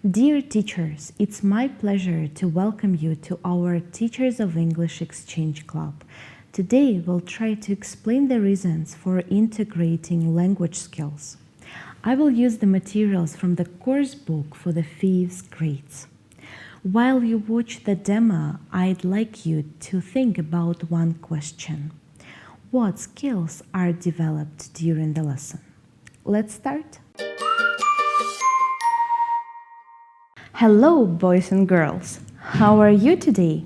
Dear teachers, it's my pleasure to welcome you to our Teachers of English Exchange Club. Today we'll try to explain the reasons for integrating language skills. I will use the materials from the course book for the 5th grades. While you watch the demo, I'd like you to think about one question. What skills are developed during the lesson? Let's start. Hello, boys and girls. How are you today?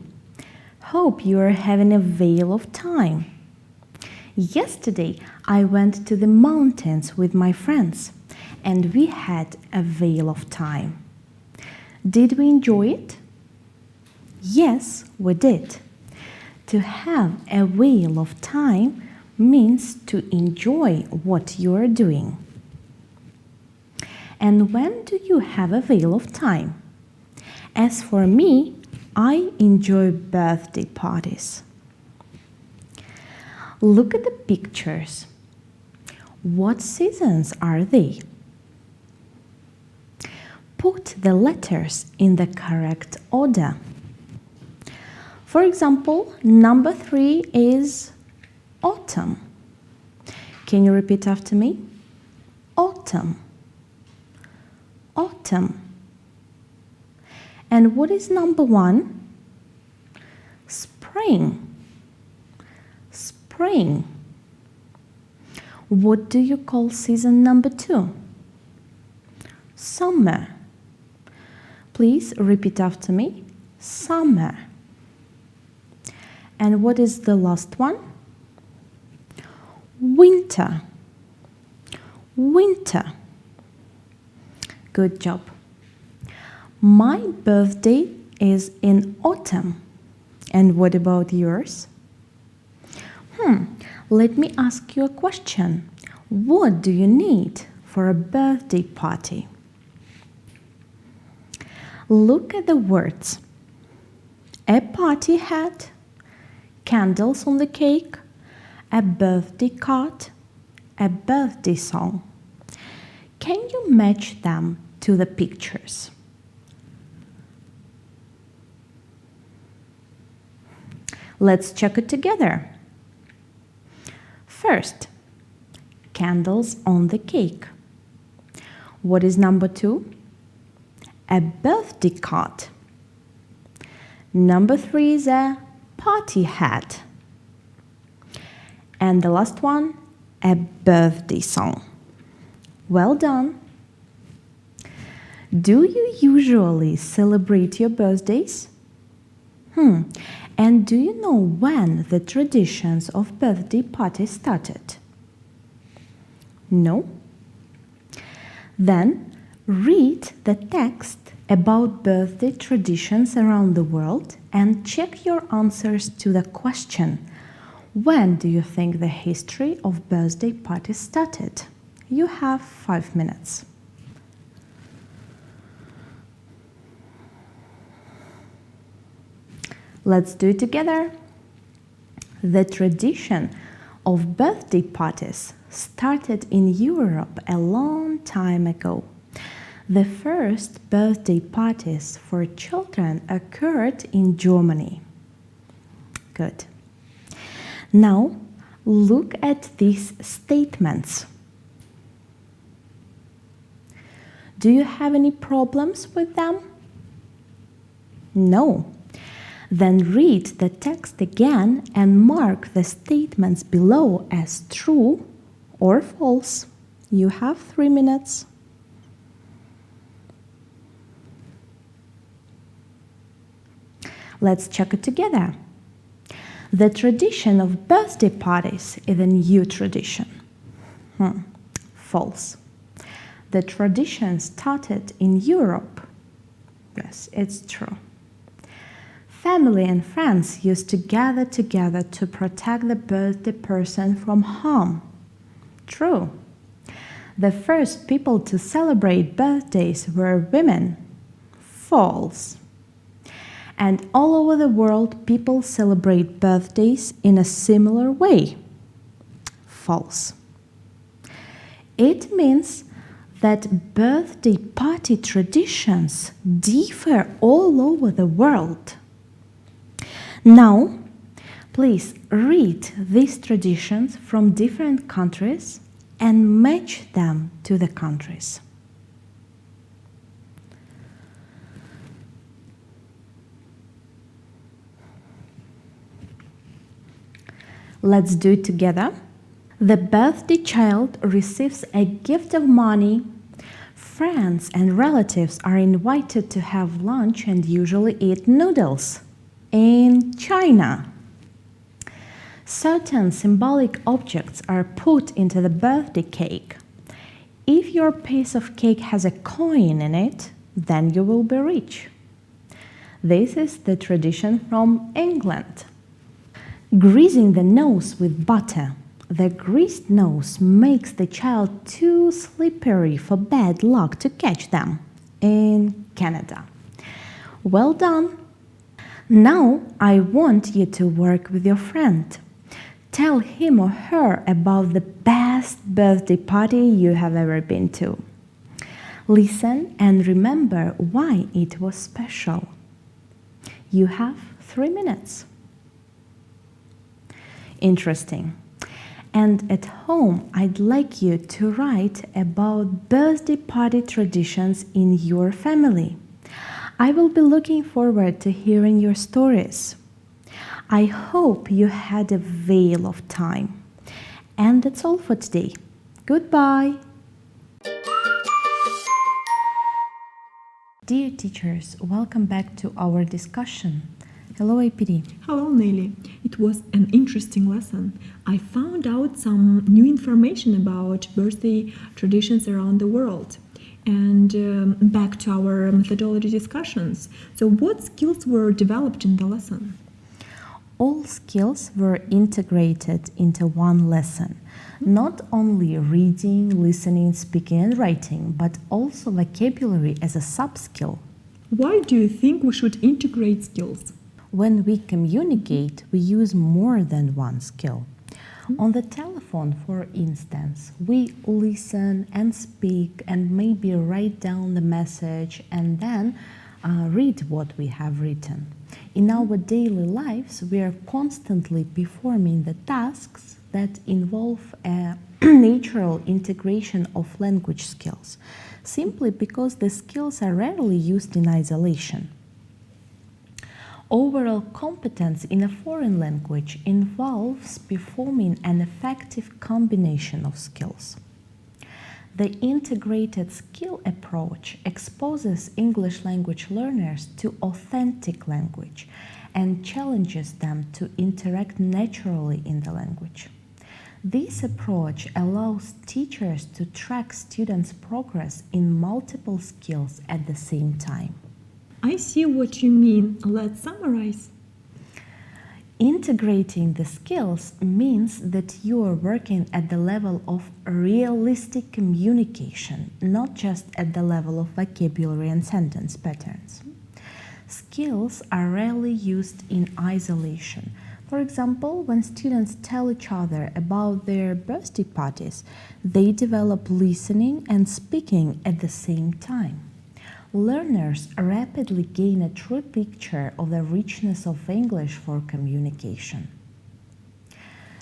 Hope you are having a whale of time. Yesterday, I went to the mountains with my friends, and we had a whale of time. Did we enjoy it? Yes, we did. To have a whale of time means to enjoy what you are doing. And when do you have a whale of time? As for me, I enjoy birthday parties. Look at the pictures. What seasons are they? Put the letters in the correct order. For example, number 3 is autumn. Can you repeat after me? Autumn. Autumn. And what is number 1? Spring. Spring. What do you call season number 2? Summer. Please repeat after me. Summer. And what is the last one? Winter. Winter. Good job. My birthday is in autumn. And what about yours? Let me ask you a question. What do you need for a birthday party? Look at the words. A party hat, candles on the cake, a birthday card, a birthday song. Can you match them to the pictures? Let's check it together. First, candles on the cake. What is number 2? A birthday card. Number 3 is a party hat. And the last one, a birthday song. Well done. Do you usually celebrate your birthdays? And do you know when the traditions of birthday parties started? No? Then read the text about birthday traditions around the world and check your answers to the question, when do you think the history of birthday parties started? You have 5 minutes. Let's do it together. The tradition of birthday parties started in Europe a long time ago. The first birthday parties for children occurred in Germany. Good. Now, look at these statements. Do you have any problems with them? No. Then read the text again and mark the statements below as true or false. You have 3 minutes. Let's check it together. The tradition of birthday parties is a new tradition. False. The tradition started in Europe. Yes, it's true. Family and friends used to gather together to protect the birthday person from harm. True. The first people to celebrate birthdays were women. False. And all over the world, people celebrate birthdays in a similar way. False. It means that birthday party traditions differ all over the world. Now, please read these traditions from different countries and match them to the countries. Let's do it together. The birthday child receives a gift of money. Friends and relatives are invited to have lunch and usually eat noodles. In China, certain symbolic objects are put into the birthday cake. If your piece of cake has a coin in it, then you will be rich. This is the tradition from England. Greasing the nose with butter. The greased nose makes the child too slippery for bad luck to catch them. In Canada. Well done! Now I want you to work with your friend. Tell him or her about the best birthday party you have ever been to. Listen and remember why it was special. You have 3 minutes. Interesting. And at home, I'd like you to write about birthday party traditions in your family. I will be looking forward to hearing your stories. I hope you had a whale of time. And that's all for today. Goodbye. Dear teachers, welcome back to our discussion. Hello, APD. Hello, Nelly. It was an interesting lesson. I found out some new information about birthday traditions around the world. And back to our methodology discussions. So what skills were developed in the lesson? All skills were integrated into one lesson. Not only reading, listening, speaking and writing, but also vocabulary as a sub-skill. Why do you think we should integrate skills? When we communicate, we use more than one skill. On the telephone, for instance, we listen and speak and maybe write down the message and then read what we have written. In our daily lives, we are constantly performing the tasks that involve a natural integration of language skills, simply because the skills are rarely used in isolation. Overall competence in a foreign language involves performing an effective combination of skills. The integrated skill approach exposes English language learners to authentic language and challenges them to interact naturally in the language. This approach allows teachers to track students' progress in multiple skills at the same time. I see what you mean. Let's summarize. Integrating the skills means that you are working at the level of realistic communication, not just at the level of vocabulary and sentence patterns. Skills are rarely used in isolation. For example, when students tell each other about their birthday parties, they develop listening and speaking at the same time. Learners rapidly gain a true picture of the richness of English for communication.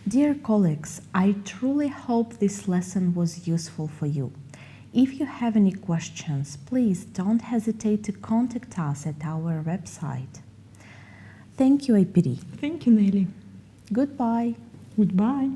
Dear colleagues, I truly hope this lesson was useful for you. If you have any questions, please don't hesitate to contact us at our website. Thank you, APD. Thank you, Nelly. Goodbye. Goodbye.